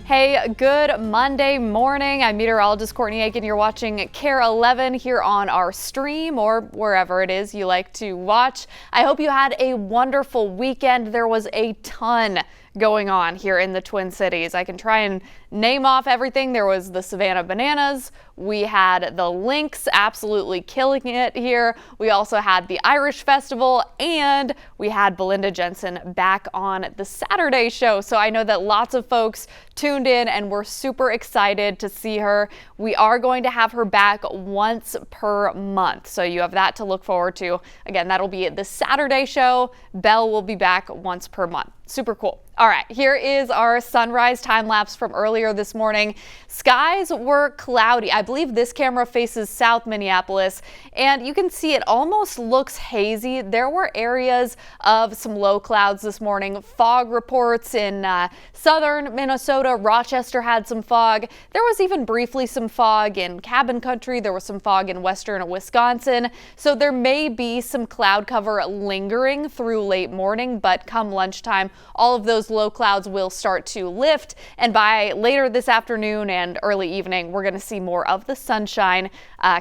Hey, good Monday morning. I'm Meteorologist Courtney Aitken. You're watching Kare 11 here on our stream or wherever it is you like to watch. I hope you had a wonderful weekend. There was a ton going on here in the Twin Cities. I can try and name off everything. There was the Savannah Bananas. We had the Lynx absolutely killing it here. We also had the Irish Festival, and we had Belinda Jensen back on the Saturday show. So I know that lots of folks tuned in and we're super excited to see her. We are going to have her back once per month. So you have that to look forward to. Again, that'll be the Saturday show. Belle will be back once per month. Super cool. All right, here is our sunrise time lapse from earlier this morning. Skies were cloudy. I believe this camera faces South Minneapolis, and you can see it almost looks hazy. There were areas of some low clouds this morning. Fog reports in southern Minnesota. Rochester had some fog. There was even briefly some fog in Cabin Country. There was some fog in western Wisconsin. So there may be some cloud cover lingering through late morning, but come lunchtime, all of those low clouds will start to lift, and by later this afternoon and early evening, we're going to see more of the sunshine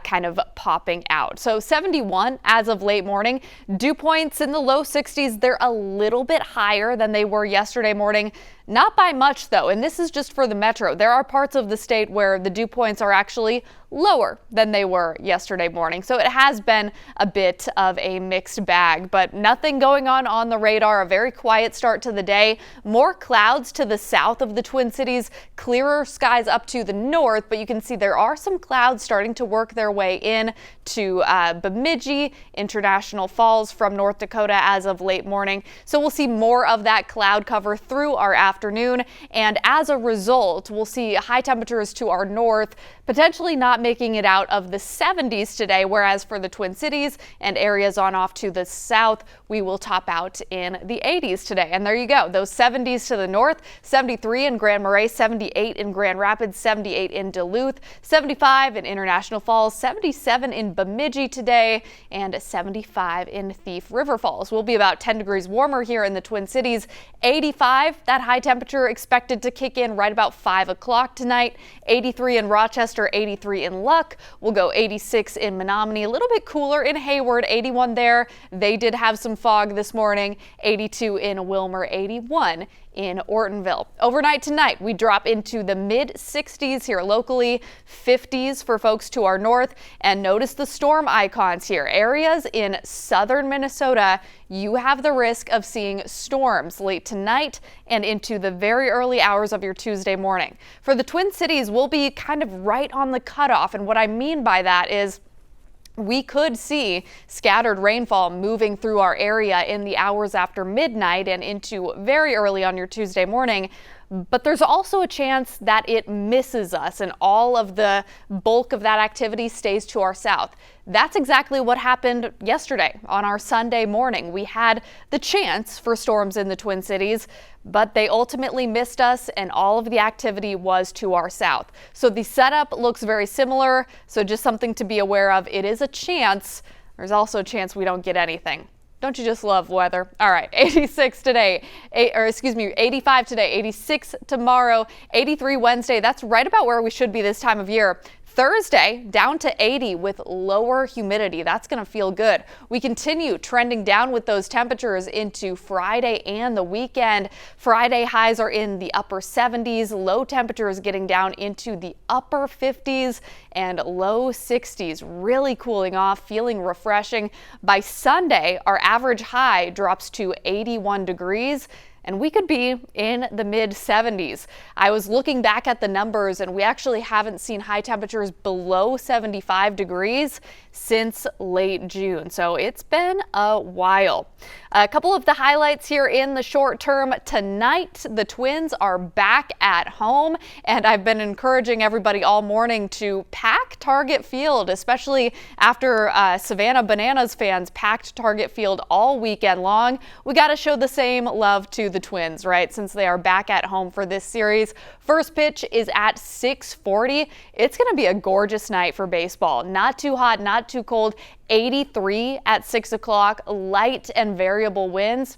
kind of popping out. So 71 as of late morning. Dew points in the low 60s. They're a little bit higher than they were yesterday morning. Not by much, though, and this is just for the metro. There are parts of the state where the dew points are actually lower than they were yesterday morning. So it has been a bit of a mixed bag, but nothing going on the radar. A very quiet start to the day. More clouds to the south of the Twin Cities, clearer skies up to the north, but you can see there are some clouds starting to work their way in to Bemidji, International Falls from North Dakota as of late morning. So we'll see more of that cloud cover through our afternoon, and as a result, we'll see high temperatures to our north, potentially not making it out of the 70s today, whereas for the Twin Cities and areas on off to the south, we will top out in the 80s today. And there you go, those 70s to the north, 73 in Grand Marais, 78 in Grand Rapids, 78 in Duluth, 75 in International Falls, 77 in Bemidji today, and 75 in Thief River Falls. We'll be about 10 degrees warmer here in the Twin Cities. 85, that high temperature expected to kick in right about 5 o'clock tonight. 83 in Rochester, 83 in Luck. We'll go 86 in Menominee, a little bit cooler in Hayward, 81 there. They did have some fog this morning. 82 in Wilmer, 81 in Ortonville. Overnight tonight, we drop into the mid 60s here locally, 50s for folks to our north, and notice the storm icons here. Areas in southern Minnesota, you have the risk of seeing storms late tonight and into the very early hours of your Tuesday morning. For the Twin Cities, we'll be kind of right on the cutoff, and what I mean by that is we could see scattered rainfall moving through our area in the hours after midnight and into very early on your Tuesday morning. But there's also a chance that it misses us and all of the bulk of that activity stays to our south. That's exactly what happened yesterday on our Sunday morning. We had the chance for storms in the Twin Cities, but they ultimately missed us and all of the activity was to our south. So the setup looks very similar. So just something to be aware of. It is a chance. There's also a chance we don't get anything. Don't you just love weather? All right, 86 today, 85 today, 86 tomorrow, 83 Wednesday. That's right about where we should be this time of year. Thursday, down to 80 with lower humidity. That's going to feel good. We continue trending down with those temperatures into Friday and the weekend. Friday highs are in the upper 70s, low temperatures getting down into the upper 50s and low 60s, really cooling off, feeling refreshing. By Sunday, our average high drops to 81 degrees. And we could be in the mid 70s. I was looking back at the numbers and we actually haven't seen high temperatures below 75 degrees since late June. So it's been a while. A couple of the highlights here in the short term. Tonight, the Twins are back at home, and I've been encouraging everybody all morning to pack Target Field, especially after Savannah Bananas fans packed Target Field all weekend long. We got to show the same love to the Twins, right? Since they are back at home for this series. First pitch is at 6:40. It's going to be a gorgeous night for baseball. Not too hot, not too cold. 83 at 6 o'clock, light and variable winds.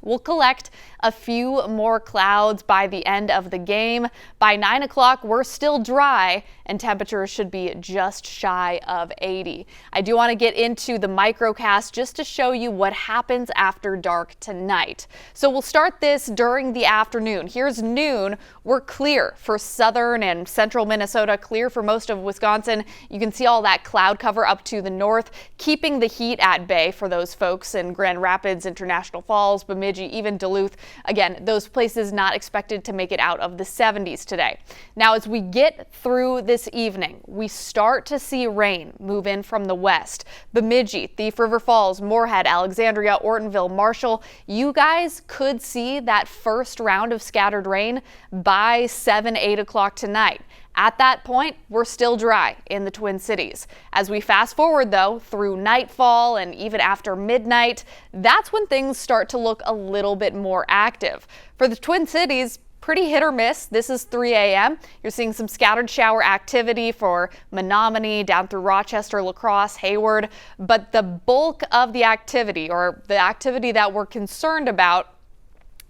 We'll collect a few more clouds by the end of the game. By 9 o'clock, we're still dry and temperatures should be just shy of 80. I do want to get into the microcast just to show you what happens after dark tonight. So we'll start this during the afternoon. Here's noon. We're clear for southern and central Minnesota, clear for most of Wisconsin. You can see all that cloud cover up to the north, keeping the heat at bay for those folks in Grand Rapids, International Falls, Bemidji, even Duluth. Again, those places not expected to make it out of the 70s today. Now, as we get through this evening, we start to see rain move in from the west. Bemidji, Thief River Falls, Moorhead, Alexandria, Ortonville, Marshall, you guys could see that first round of scattered rain by 8 o'clock tonight. At that point, we're still dry in the Twin Cities. As we fast forward, though, through nightfall and even after midnight, that's when things start to look a little bit more active. For the Twin Cities, pretty hit or miss. This is 3 a.m. You're seeing some scattered shower activity for Menominee down through Rochester, La Crosse, Hayward. But the bulk of the activity, or the activity that we're concerned about,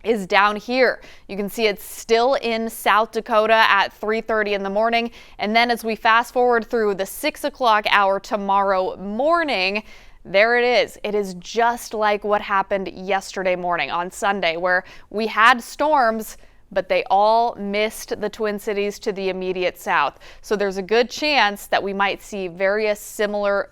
is down here. You can see it's still in South Dakota at 3:30 in the morning. And then as we fast forward through the 6 o'clock hour tomorrow morning, there it is. It is just like what happened yesterday morning on Sunday, where we had storms, but they all missed the Twin Cities to the immediate south. So there's a good chance that we might see a very similar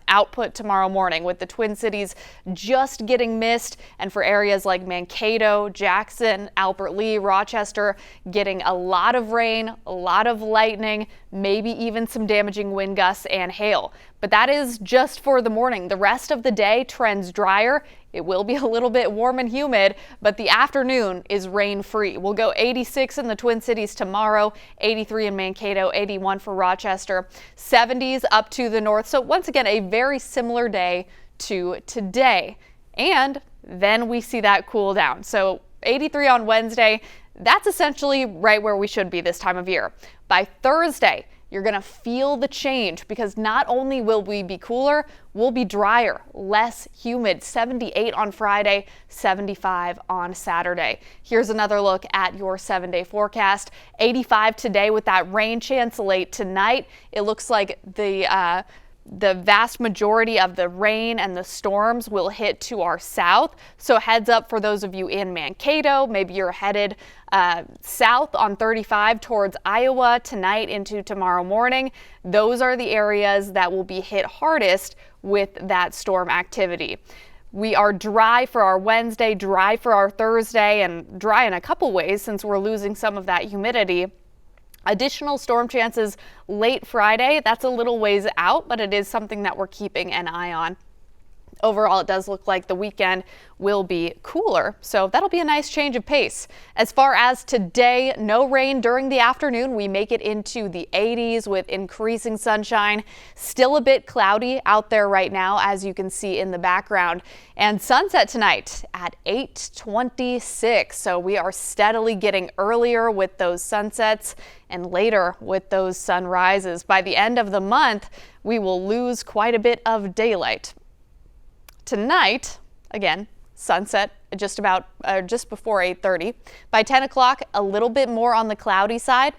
output tomorrow morning, with the Twin Cities just getting missed, and for areas like Mankato, Jackson, Albert Lee, Rochester getting a lot of rain, a lot of lightning, maybe even some damaging wind gusts and hail. But that is just for the morning. The rest of the day trends drier. It will be a little bit warm and humid, but the afternoon is rain-free. We'll go 86 in the Twin Cities tomorrow, 83 in Mankato, 81 for Rochester, 70s up to the north. So once again, a very similar day to today. And then we see that cool down. So 83 on Wednesday, that's essentially right where we should be this time of year. By Thursday, you're going to feel the change, because not only will we be cooler, we'll be drier, less humid. 78 on Friday, 75 on Saturday. Here's another look at your 7-day forecast. 85 today with that rain chance late tonight. It looks like the vast majority of the rain and the storms will hit to our south. So heads up for those of you in Mankato. Maybe you're headed south on 35 towards Iowa tonight into tomorrow morning. Those are the areas that will be hit hardest with that storm activity. We are dry for our Wednesday, dry for our Thursday, and dry in a couple ways since we're losing some of that humidity. Additional storm chances late Friday. That's a little ways out, but it is something that we're keeping an eye on. Overall, it does look like the weekend will be cooler, so that'll be a nice change of pace. As far as today, no rain during the afternoon. We make it into the 80s with increasing sunshine. Still a bit cloudy out there right now, as you can see in the background. And sunset tonight at 8:26. So we are steadily getting earlier with those sunsets and later with those sunrises. By the end of the month, we will lose quite a bit of daylight. Tonight, again, sunset just before 8:30. By 10 o'clock, a little bit more on the cloudy side.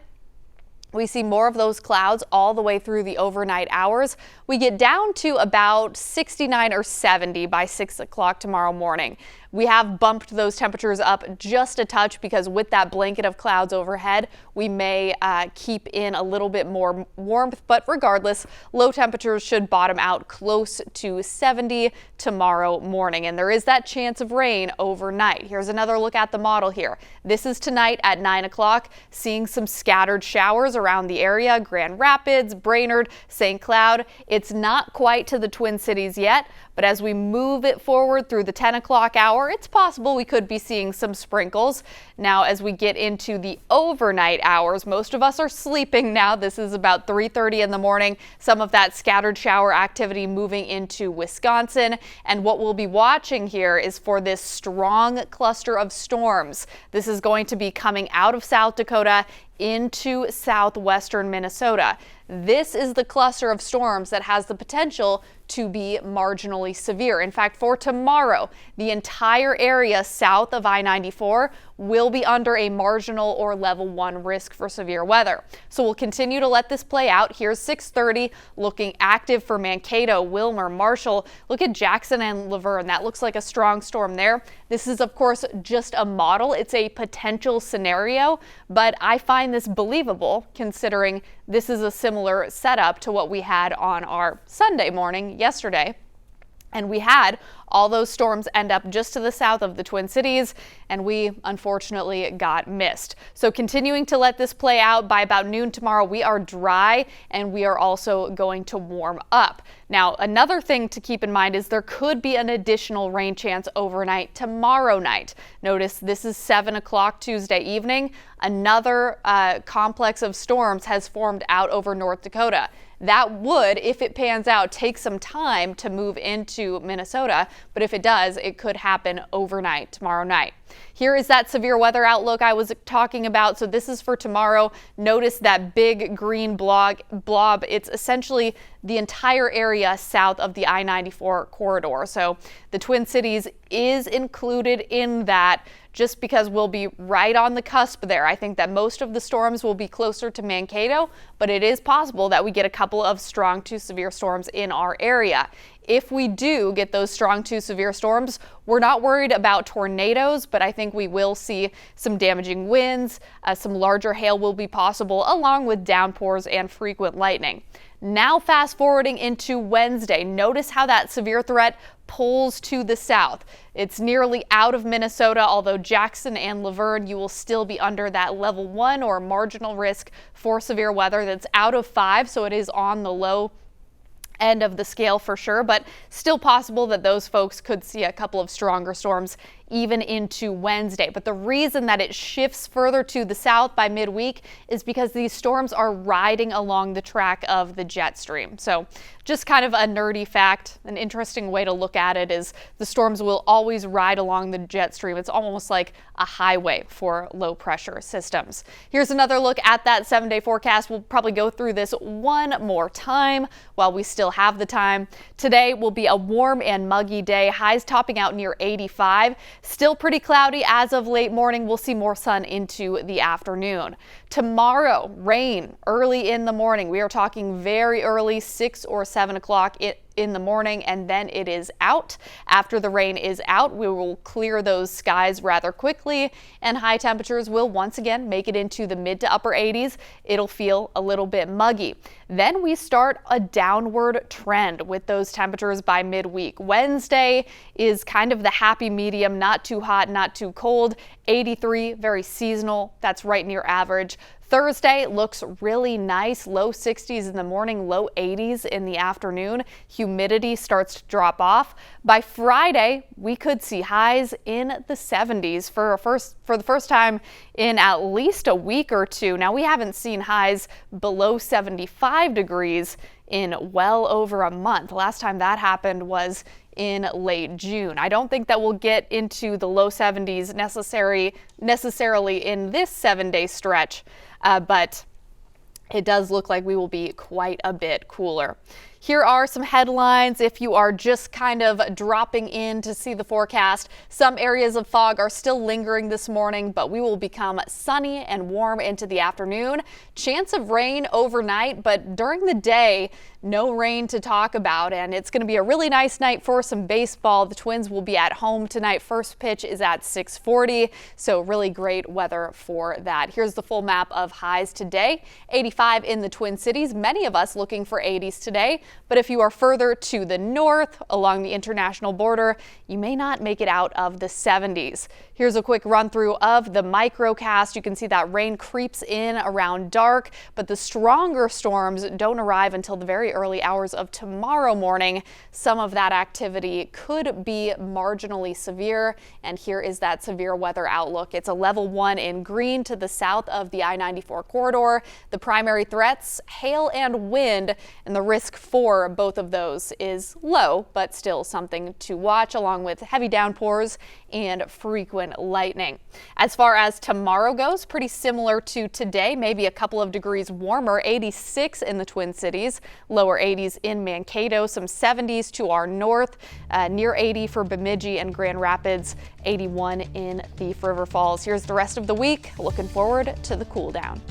We see more of those clouds all the way through the overnight hours. We get down to about 69 or 70 by 6 o'clock tomorrow morning. We have bumped those temperatures up just a touch because with that blanket of clouds overhead, we may keep in a little bit more warmth, but regardless, low temperatures should bottom out close to 70 tomorrow morning. And there is that chance of rain overnight. Here's another look at the model here. This is tonight at 9 o'clock, seeing some scattered showers around the area, Grand Rapids, Brainerd, St. Cloud. It's not quite to the Twin Cities yet, but as we move it forward through the 10 o'clock hour, it's possible we could be seeing some sprinkles. Now, as we get into the overnight hours, most of us are sleeping now. This is about 3:30 in the morning. Some of that scattered shower activity moving into Wisconsin. And what we'll be watching here is for this strong cluster of storms. This is going to be coming out of South Dakota into southwestern Minnesota. This is the cluster of storms that has the potential to be marginally severe. In fact, for tomorrow, the entire area south of I-94 will be under a marginal or level 1 risk for severe weather. So we'll continue to let this play out. Here's 6:30, looking active for Mankato, Wilmer, Marshall. Look at Jackson and Laverne. That looks like a strong storm there. This is, of course, just a model. It's a potential scenario, but I find this believable considering this is a similar setup to what we had on our Sunday morning yesterday. And we had all those storms end up just to the south of the Twin Cities, and we unfortunately got missed. So continuing to let this play out, by about noon tomorrow, we are dry and we are also going to warm up. Now, another thing to keep in mind is there could be an additional rain chance overnight tomorrow night. Notice this is 7 o'clock Tuesday evening. Another complex of storms has formed out over North Dakota. That would, if it pans out, take some time to move into Minnesota, but if it does, it could happen overnight tomorrow night. Here is that severe weather outlook I was talking about. So this is for tomorrow. Notice that big green blob. It's essentially the entire area south of the I-94 corridor. So the Twin Cities is included in that, just because we'll be right on the cusp there. I think that most of the storms will be closer to Mankato, but it is possible that we get a couple of strong to severe storms in our area. If we do get those strong to severe storms, we're not worried about tornadoes, but I think we will see some damaging winds. Some larger hail will be possible, along with downpours and frequent lightning. Now fast forwarding into Wednesday, notice how that severe threat pulls to the south. It's nearly out of Minnesota, although Jackson and Laverne, you will still be under that level 1 or marginal risk for severe weather. That's out of 5, so it is on the low end of the scale for sure, but still possible that those folks could see a couple of stronger storms even into Wednesday. But the reason that it shifts further to the south by midweek is because these storms are riding along the track of the jet stream. So just kind of a nerdy fact, an interesting way to look at it is the storms will always ride along the jet stream. It's almost like a highway for low pressure systems. Here's another look at that 7-day forecast. We'll probably go through this one more time while we still have the time. Today will be a warm and muggy day, highs topping out near 85. Still pretty cloudy as of late morning. We'll see more sun into the afternoon. Tomorrow, rain early in the morning. We are talking very early, 6 or 7 o'clock in the morning, and then it is out. After the rain is out, we will clear those skies rather quickly, and high temperatures will once again make it into the mid to upper 80s. It'll feel a little bit muggy. Then we start a downward trend with those temperatures by midweek. Wednesday is kind of the happy medium, not too hot, not too cold. 83, very seasonal. That's right near average. Thursday looks really nice, low 60s in the morning, low 80s in the afternoon. Humidity starts to drop off. By Friday, we could see highs in the 70s for the first time in at least a week or two. Now, we haven't seen highs below 75 degrees in well over a month. Last time that happened was in late June. I don't think that we'll get into the low 70s necessarily in this 7-day stretch, but it does look like we will be quite a bit cooler. Here are some headlines if you are just kind of dropping in to see the forecast. Some areas of fog are still lingering this morning, but we will become sunny and warm into the afternoon. Chance of rain overnight, but during the day, no rain to talk about, and it's going to be a really nice night for some baseball. The Twins will be at home tonight. First pitch is at 6:40, so really great weather for that. Here's the full map of highs today. 85 in the Twin Cities, many of us looking for 80s today, but if you are further to the north along the international border, you may not make it out of the 70s. Here's a quick run through of the microcast. You can see that rain creeps in around dark, but the stronger storms don't arrive until the very early hours of tomorrow morning. Some of that activity could be marginally severe, and here is that severe weather outlook. It's a level 1 in green to the south of the I-94 corridor. The primary threats, hail and wind, and the risk for both of those is low, but still something to watch, along with heavy downpours and frequent lightning. As far as tomorrow goes, pretty similar to today, maybe a couple of degrees warmer, 86 in the Twin Cities, low lower 80s in Mankato, some 70s to our north, near 80 for Bemidji and Grand Rapids, 81 in Thief River Falls. Here's the rest of the week. Looking forward to the cool down.